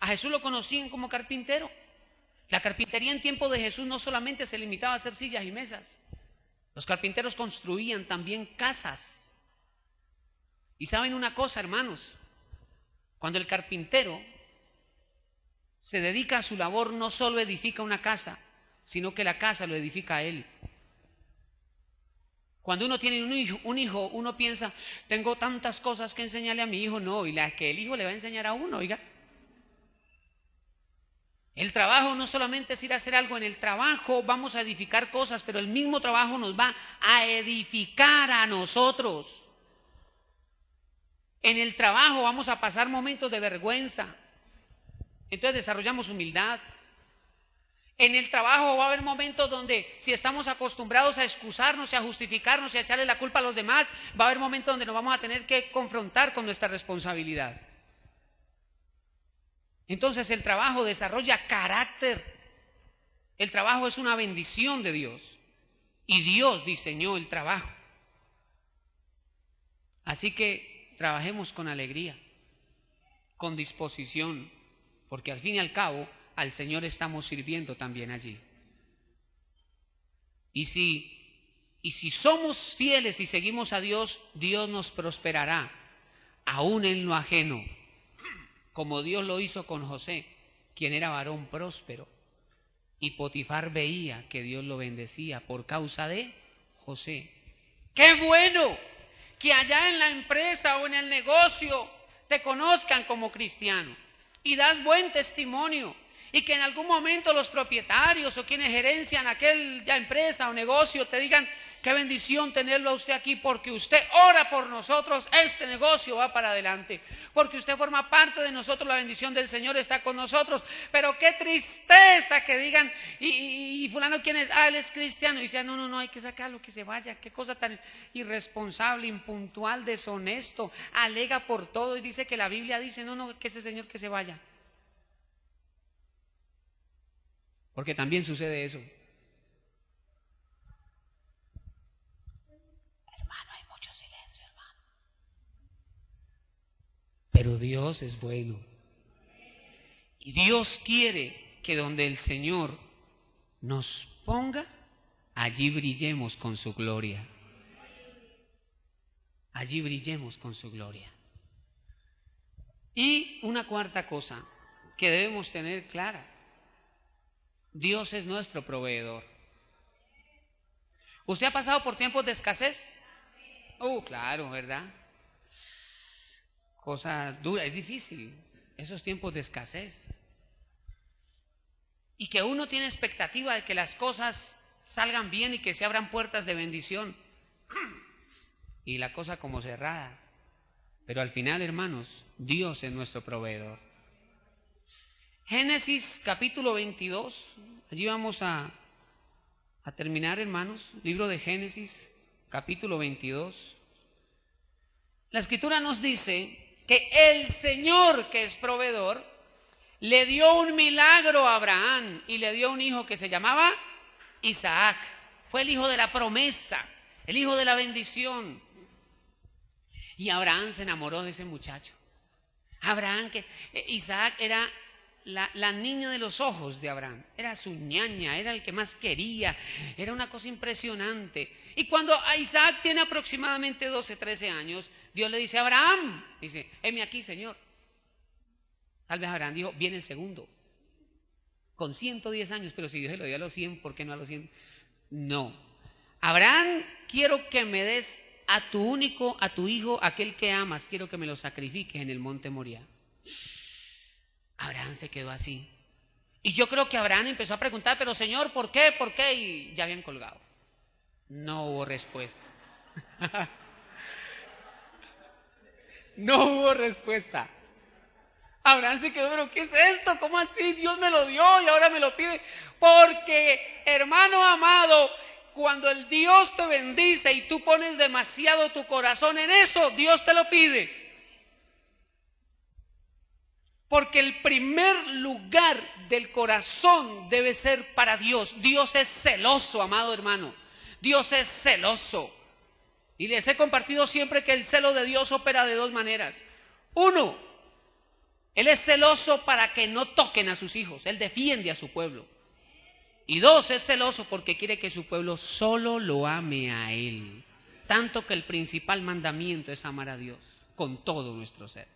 A Jesús lo conocían como carpintero. La carpintería en tiempo de Jesús no solamente se limitaba a hacer sillas y mesas. Los carpinteros construían también casas. Y saben una cosa, hermanos, cuando el carpintero se dedica a su labor, no solo edifica una casa, sino que la casa lo edifica a él. Cuando uno tiene un hijo, uno piensa, tengo tantas cosas que enseñarle a mi hijo. No, y las que el hijo le va a enseñar a uno, oiga. El trabajo no solamente es ir a hacer algo, en el trabajo vamos a edificar cosas, pero el mismo trabajo nos va a edificar a nosotros. En el trabajo vamos a pasar momentos de vergüenza, entonces desarrollamos humildad. En el trabajo va a haber momentos donde, si estamos acostumbrados a excusarnos y a justificarnos y a echarle la culpa a los demás, va a haber momentos donde nos vamos a tener que confrontar con nuestra responsabilidad. Entonces el trabajo desarrolla carácter. El trabajo es una bendición de Dios y Dios diseñó el trabajo. Así que trabajemos con alegría, con disposición, porque al fin y al cabo al Señor estamos sirviendo también allí. Y si somos fieles y seguimos a Dios, Dios nos prosperará, aún en lo ajeno, como Dios lo hizo con José, quien era varón próspero. Y Potifar veía que Dios lo bendecía por causa de José. ¡Qué bueno! Que allá en la empresa o en el negocio te conozcan como cristiano y das buen testimonio, y que en algún momento los propietarios o quienes gerencian aquella empresa o negocio te digan, qué bendición tenerlo a usted aquí, porque usted ora por nosotros, este negocio va para adelante, porque usted forma parte de nosotros, la bendición del Señor está con nosotros. Pero qué tristeza que digan, y fulano, ¿quién es? Él es cristiano, y dice, no, hay que sacarlo, que se vaya. Qué cosa tan irresponsable, impuntual, deshonesto, alega por todo y dice que la Biblia dice, no, que ese señor que se vaya. Porque también sucede eso. Hermano, hay mucho silencio, hermano. Pero Dios es bueno. Y Dios quiere que donde el Señor nos ponga, allí brillemos con su gloria. Allí brillemos con su gloria. Y una cuarta cosa que debemos tener clara: Dios es nuestro proveedor. ¿Usted ha pasado por tiempos de escasez? Claro, ¿verdad? Cosa dura, es difícil, esos tiempos de escasez. Y que uno tiene expectativa de que las cosas salgan bien y que se abran puertas de bendición. y la cosa como cerrada. Pero al final, hermanos, Dios es nuestro proveedor. Génesis capítulo 22, allí vamos a terminar, hermanos, libro de Génesis capítulo 22. La escritura nos dice que el Señor, que es proveedor, le dio un milagro a Abraham y le dio un hijo que se llamaba Isaac. Fue el hijo de la promesa, el hijo de la bendición. Y Abraham se enamoró de ese muchacho. Isaac era la niña de los ojos de Abraham, era su ñaña, era el que más quería, era una cosa impresionante. Y cuando Isaac tiene aproximadamente 12, 13 años, Dios le dice a Abraham, dice, heme aquí, Señor. Tal vez Abraham dijo, viene el segundo, con 110 años, pero si Dios se lo dio a los 100, ¿por qué no a los 100? No, Abraham, quiero que me des a tu único, a tu hijo, aquel que amas, quiero que me lo sacrifiques en el monte Moriah. Abraham se quedó así. Y yo creo que Abraham empezó a preguntar, pero Señor, ¿por qué? ¿Por qué? Y ya habían colgado. No hubo respuesta. No hubo respuesta. Abraham se quedó, pero ¿qué es esto? ¿Cómo así? Dios me lo dio y ahora me lo pide. Porque, hermano amado, cuando el Dios te bendice y tú pones demasiado tu corazón en eso, Dios te lo pide. Porque el primer lugar del corazón debe ser para Dios. Dios es celoso, amado hermano. Dios es celoso. Y les he compartido siempre que el celo de Dios opera de dos maneras. Uno, Él es celoso para que no toquen a sus hijos. Él defiende a su pueblo. Y dos, es celoso porque quiere que su pueblo solo lo ame a Él. Tanto que el principal mandamiento es amar a Dios con todo nuestro ser.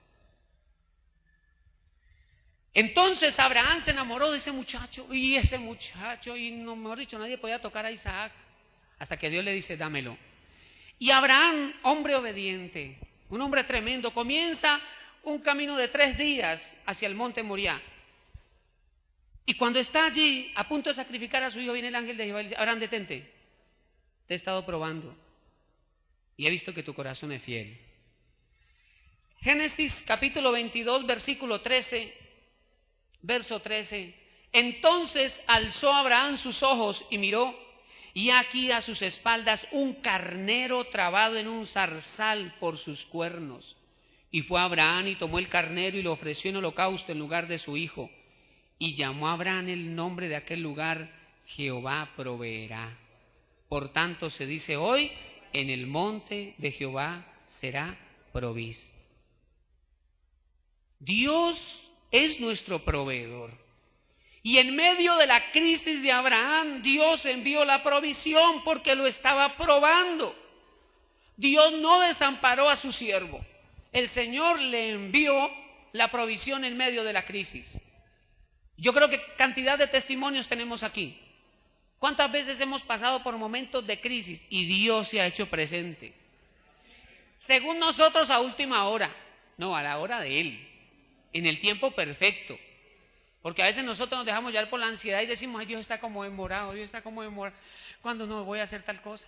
Entonces Abraham se enamoró de ese muchacho, y no, mejor dicho, nadie podía tocar a Isaac, hasta que Dios le dice, dámelo. Y Abraham, hombre obediente, un hombre tremendo, comienza un camino de 3 días hacia el monte Moriah. Y cuando está allí, a punto de sacrificar a su hijo, viene el ángel de Jehová y dice, Abraham, detente, te he estado probando y he visto que tu corazón es fiel. Génesis capítulo 22, versículo 13. Verso 13, entonces alzó Abraham sus ojos y miró, y aquí a sus espaldas un carnero trabado en un zarzal por sus cuernos. Y fue Abraham y tomó el carnero y lo ofreció en holocausto en lugar de su hijo. Y llamó a Abraham el nombre de aquel lugar, Jehová proveerá. Por tanto se dice hoy, en el monte de Jehová será provisto. Dios es nuestro proveedor. Y en medio de la crisis de Abraham, Dios envió la provisión porque lo estaba probando. Dios no desamparó a su siervo. El Señor le envió la provisión en medio de la crisis. Yo creo que cantidad de testimonios tenemos aquí. ¿Cuántas veces hemos pasado por momentos de crisis y Dios se ha hecho presente? Según nosotros a última hora, no, a la hora de Él. En el tiempo perfecto. Porque a veces nosotros nos dejamos llevar por la ansiedad y decimos, ay, Dios está como demorado, Dios está como demorado. ¿Cuándo no voy a hacer tal cosa?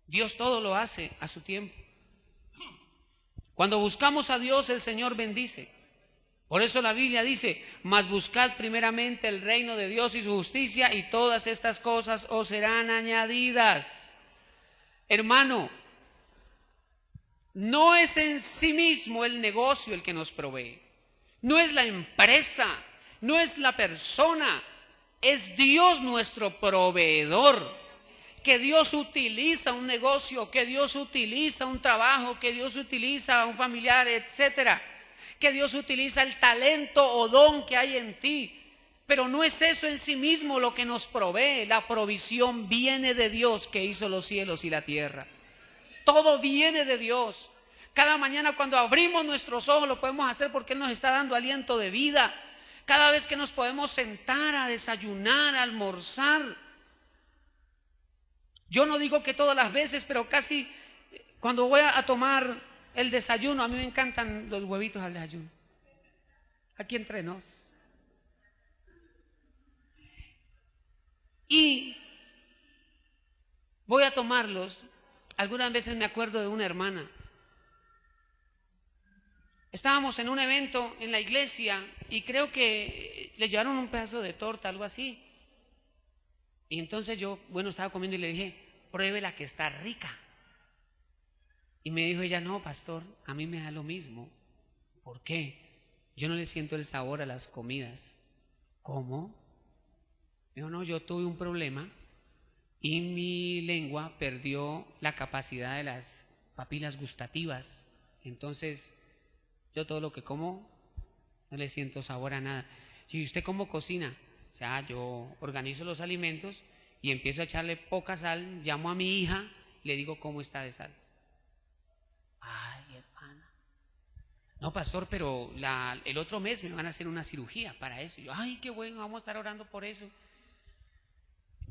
Dios todo lo hace a su tiempo. Cuando buscamos a Dios, el Señor bendice. Por eso la Biblia dice, mas buscad primeramente el reino de Dios y su justicia, y todas estas cosas os serán añadidas. Hermano, no es en sí mismo el negocio el que nos provee. No es la empresa, no es la persona, es Dios nuestro proveedor. Que Dios utiliza un negocio, que Dios utiliza un trabajo, que Dios utiliza a un familiar, etcétera. Que Dios utiliza el talento o don que hay en ti. Pero no es eso en sí mismo lo que nos provee. La provisión viene de Dios que hizo los cielos y la tierra. Todo viene de Dios. Cada mañana cuando abrimos nuestros ojos lo podemos hacer porque Él nos está dando aliento de vida. Cada vez que nos podemos sentar a desayunar, a almorzar. Yo no digo que todas las veces, pero casi cuando voy a tomar el desayuno, a mí me encantan los huevitos al desayuno. Aquí entre nos. Y voy a tomarlos algunas veces me acuerdo de una hermana. Estábamos en un evento en la iglesia y creo que le llevaron un pedazo de torta, algo así. Y entonces yo, estaba comiendo y le dije, pruebe la que está rica. Y me dijo ella, no, pastor, a mí me da lo mismo. ¿Por qué? Yo no le siento el sabor a las comidas. ¿Cómo? Me dijo, no, yo tuve un problema y mi lengua perdió la capacidad de las papilas gustativas. Entonces, yo todo lo que como no le siento sabor a nada. ¿Y usted cómo cocina? O sea, yo organizo los alimentos y empiezo a echarle poca sal, llamo a mi hija, le digo cómo está de sal. Ay, hermana. No, pastor, pero el otro mes me van a hacer una cirugía para eso. Y yo, ay, qué bueno, vamos a estar orando por eso.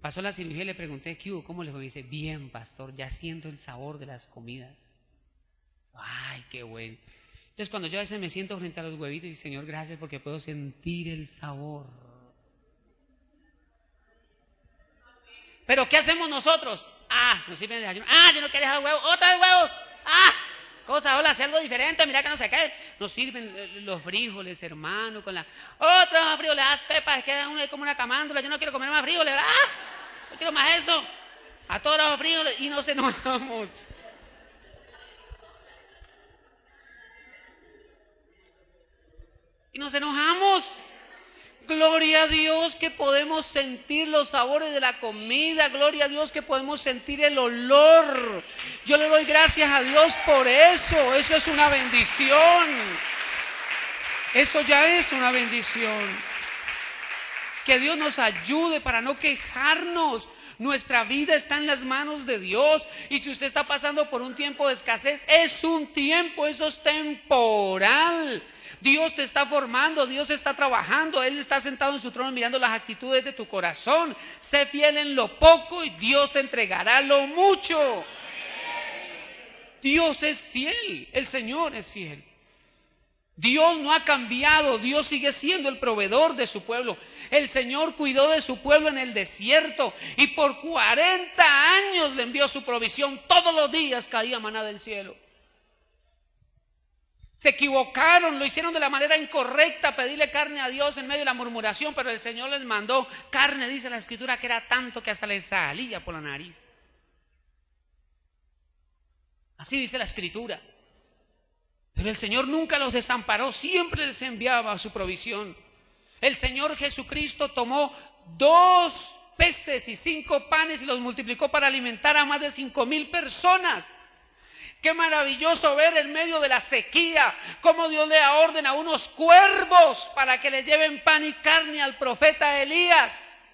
Pasó la cirugía y le pregunté, ¿qué hubo? ¿Cómo le fue? Me dice, bien, pastor, ya siento el sabor de las comidas. Ay, qué bueno. Entonces cuando yo a veces me siento frente a los huevitos y Señor, gracias porque puedo sentir el sabor. Pero ¿qué hacemos nosotros? Nos sirven el desayuno. Yo no quiero dejar huevos. ¡Otra vez huevos! Cosa, hola, hace algo diferente, mira que no se cae. Nos sirven los frijoles, hermano, con la otra más frijoles, pepas, queda uno como una camándula. Yo no quiero comer más frijoles, no quiero más eso. A todos los frijoles y nos enojamos. Y nos enojamos. Gloria a Dios que podemos sentir los sabores de la comida. Gloria a Dios que podemos sentir el olor. Yo le doy gracias a Dios por eso. Eso es una bendición. Eso ya es una bendición. Que Dios nos ayude para no quejarnos. Nuestra vida está en las manos de Dios. Y si usted está pasando por un tiempo de escasez, es un tiempo, eso es temporal. Dios te está formando, Dios está trabajando, Él está sentado en su trono mirando las actitudes de tu corazón. Sé fiel en lo poco y Dios te entregará lo mucho. Dios es fiel, el Señor es fiel. Dios no ha cambiado, Dios sigue siendo el proveedor de su pueblo. El Señor cuidó de su pueblo en el desierto y por 40 años le envió su provisión. Todos los días caía maná del cielo. Se equivocaron, lo hicieron de la manera incorrecta, pedirle carne a Dios en medio de la murmuración, pero el Señor les mandó carne, dice la Escritura, que era tanto que hasta les salía por la nariz. Así dice la Escritura. Pero el Señor nunca los desamparó, siempre les enviaba su provisión. El Señor Jesucristo tomó 2 peces y 5 panes y los multiplicó para alimentar a más de 5,000 personas. Qué maravilloso ver en medio de la sequía cómo Dios le da orden a unos cuervos para que le lleven pan y carne al profeta Elías.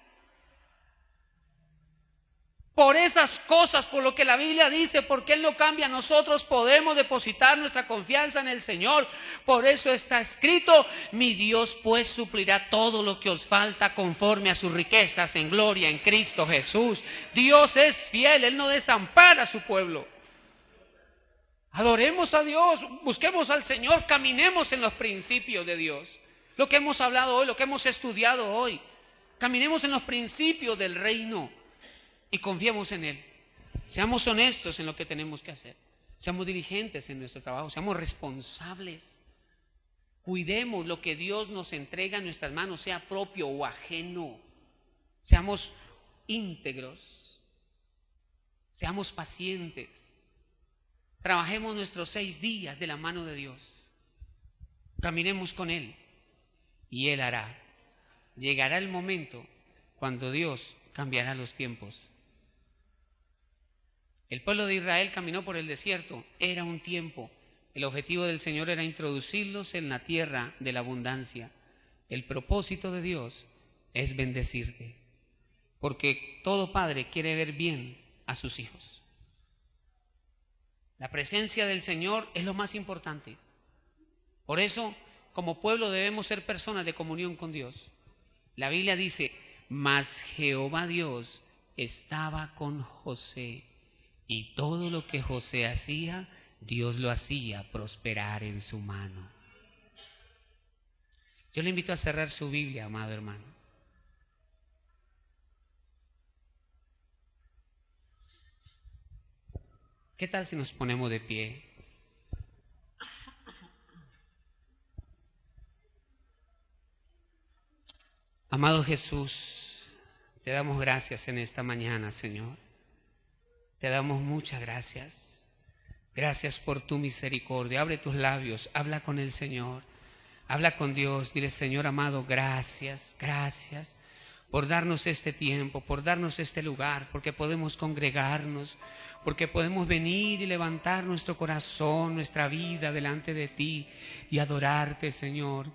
Por esas cosas, por lo que la Biblia dice, porque Él no cambia, nosotros podemos depositar nuestra confianza en el Señor. Por eso está escrito, mi Dios pues suplirá todo lo que os falta conforme a sus riquezas en gloria en Cristo Jesús. Dios es fiel, Él no desampara a su pueblo. Adoremos a Dios, busquemos al Señor, caminemos en los principios de Dios. Lo que hemos hablado hoy, lo que hemos estudiado hoy. Caminemos en los principios del reino y confiemos en Él. Seamos honestos en lo que tenemos que hacer. Seamos diligentes en nuestro trabajo, seamos responsables. Cuidemos lo que Dios nos entrega en nuestras manos, sea propio o ajeno. Seamos íntegros, seamos pacientes. Trabajemos nuestros 6 días de la mano de Dios. Caminemos con Él y Él hará. Llegará el momento cuando Dios cambiará los tiempos. El pueblo de Israel caminó por el desierto. Era un tiempo. El objetivo del Señor era introducirlos en la tierra de la abundancia. El propósito de Dios es bendecirte, porque todo padre quiere ver bien a sus hijos. La presencia del Señor es lo más importante. Por eso, como pueblo debemos ser personas de comunión con Dios. La Biblia dice, mas Jehová Dios estaba con José y todo lo que José hacía, Dios lo hacía prosperar en su mano. Yo le invito a cerrar su Biblia, amado hermano. ¿Qué tal si nos ponemos de pie? Amado Jesús, te damos gracias en esta mañana, Señor. Te damos muchas gracias. Gracias por tu misericordia. Abre tus labios, habla con el Señor. Habla con Dios. Dile: Señor amado, gracias, gracias por darnos este tiempo, por darnos este lugar, porque podemos congregarnos, porque podemos venir y levantar nuestro corazón, nuestra vida delante de ti y adorarte, Señor.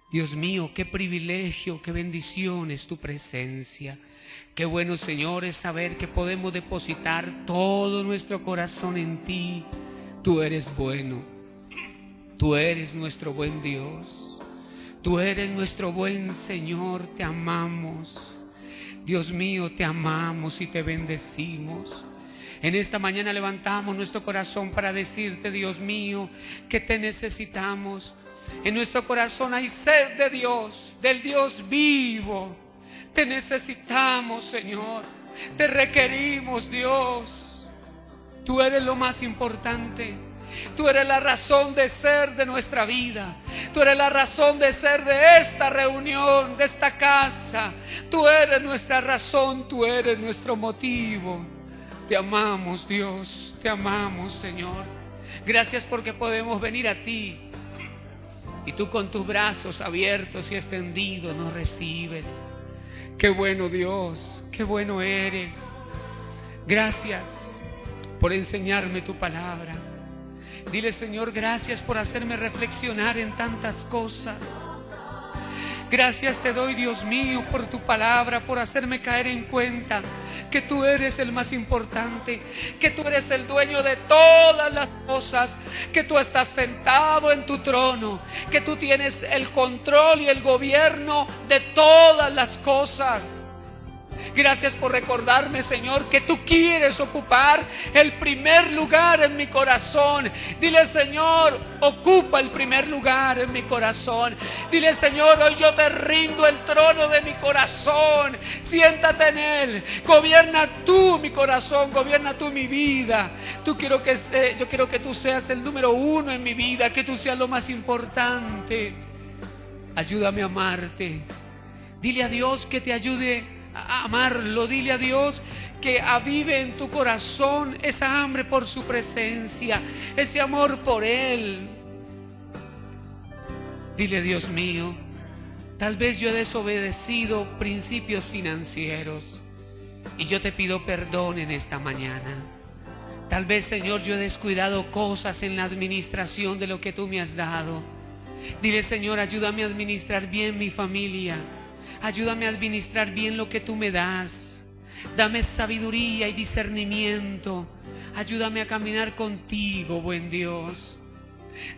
Dios mío, qué privilegio, qué bendición es tu presencia. Qué bueno, Señor, es saber que podemos depositar todo nuestro corazón en ti. Tú eres bueno, tú eres nuestro buen Dios, tú eres nuestro buen Señor. Te amamos, Dios mío, te amamos y te bendecimos. En esta mañana levantamos nuestro corazón para decirte, Dios mío, que te necesitamos. En nuestro corazón hay sed de Dios, del Dios vivo. Te necesitamos, Señor. Te requerimos, Dios. Tú eres lo más importante. Tú eres la razón de ser de nuestra vida. Tú eres la razón de ser de esta reunión, de esta casa. Tú eres nuestra razón, tú eres nuestro motivo. Te amamos, Dios. Te amamos, Señor. Gracias porque podemos venir a ti. Y tú con tus brazos abiertos y extendidos nos recibes. Qué bueno, Dios, qué bueno eres. Gracias por enseñarme tu palabra. Dile, Señor, gracias por hacerme reflexionar en tantas cosas. Gracias te doy, Dios mío, por tu palabra, por hacerme caer en cuenta que tú eres el más importante, que tú eres el dueño de todas las cosas, que tú estás sentado en tu trono, que tú tienes el control y el gobierno de todas las cosas. Gracias por recordarme, Señor, que tú quieres ocupar el primer lugar en mi corazón. Dile, Señor, ocupa el primer lugar en mi corazón. Dile, Señor, hoy yo te rindo el trono de mi corazón. Siéntate en él. Gobierna tú mi corazón, gobierna tú mi vida. Yo quiero que tú seas el número uno en mi vida, que tú seas lo más importante. Ayúdame a amarte. Dile a Dios que te ayude a amarlo. Dile a Dios que avive en tu corazón esa hambre por su presencia, ese amor por Él. Dile, Dios mío, tal vez yo he desobedecido principios financieros y yo te pido perdón en esta mañana. Tal vez, Señor, yo he descuidado cosas en la administración de lo que tú me has dado. Dile, Señor, ayúdame a administrar bien mi familia. Ayúdame a administrar bien lo que tú me das. Dame sabiduría y discernimiento. Ayúdame a caminar contigo, buen Dios.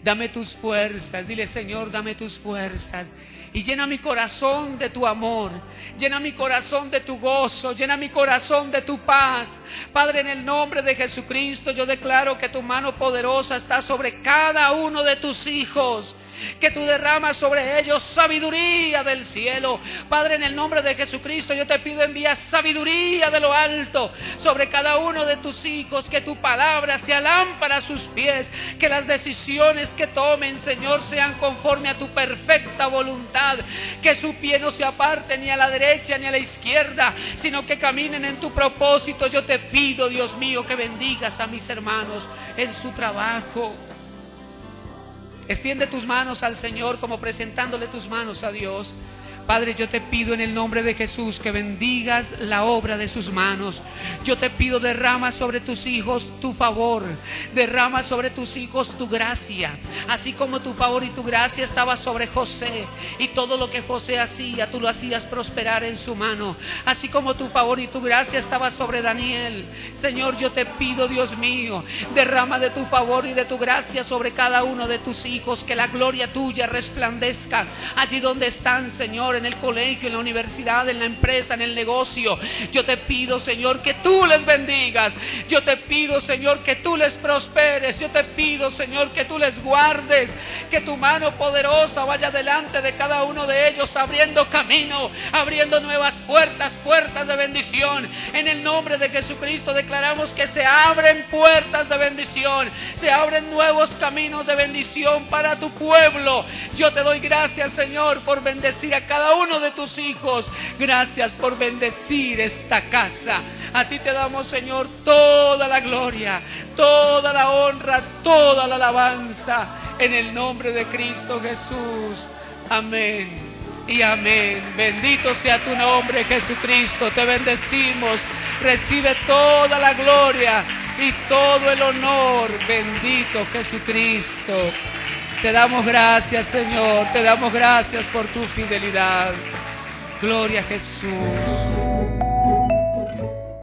Dame tus fuerzas. Dile, Señor, dame tus fuerzas. Y llena mi corazón de tu amor. Llena mi corazón de tu gozo. Llena mi corazón de tu paz. Padre, en el nombre de Jesucristo, yo declaro que tu mano poderosa está sobre cada uno de tus hijos. Que tú derramas sobre ellos sabiduría del cielo. Padre, en el nombre de Jesucristo, yo te pido, envía sabiduría de lo alto sobre cada uno de tus hijos. Que tu palabra sea lámpara a sus pies. Que las decisiones que tomen, Señor, sean conforme a tu perfecta voluntad. Que su pie no se aparte ni a la derecha ni a la izquierda, sino que caminen en tu propósito. Yo te pido, Dios mío, que bendigas a mis hermanos en su trabajo. Extiende tus manos al Señor como presentándole tus manos a Dios. Padre, yo te pido en el nombre de Jesús que bendigas la obra de sus manos. Yo te pido, derrama sobre tus hijos tu favor, derrama sobre tus hijos tu gracia, así como tu favor y tu gracia estaba sobre José, y todo lo que José hacía, tú lo hacías prosperar en su mano, así como tu favor y tu gracia estaba sobre Daniel. Señor, yo te pido, Dios mío, derrama de tu favor y de tu gracia sobre cada uno de tus hijos, que la gloria tuya resplandezca allí donde están, Señor, en el colegio, en la universidad, en la empresa, en el negocio. Yo te pido, Señor, que tú les bendigas. Yo te pido, Señor, que tú les prosperes. Yo te pido, Señor, que tú les guardes, que tu mano poderosa vaya delante de cada uno de ellos, abriendo camino, abriendo nuevas puertas, puertas de bendición. En el nombre de Jesucristo declaramos que se abren puertas de bendición, se abren nuevos caminos de bendición para tu pueblo. Yo te doy gracias, Señor, por bendecir a cada uno de tus hijos. Gracias por bendecir esta casa. A ti te damos, Señor, toda la gloria, toda la honra, toda la alabanza, en el nombre de Cristo Jesús. Amén y amén. Bendito sea tu nombre, Jesucristo. Te bendecimos. Recibe toda la gloria y todo el honor. Bendito Jesucristo. Te damos gracias, Señor. Te damos gracias por tu fidelidad. Gloria a Jesús.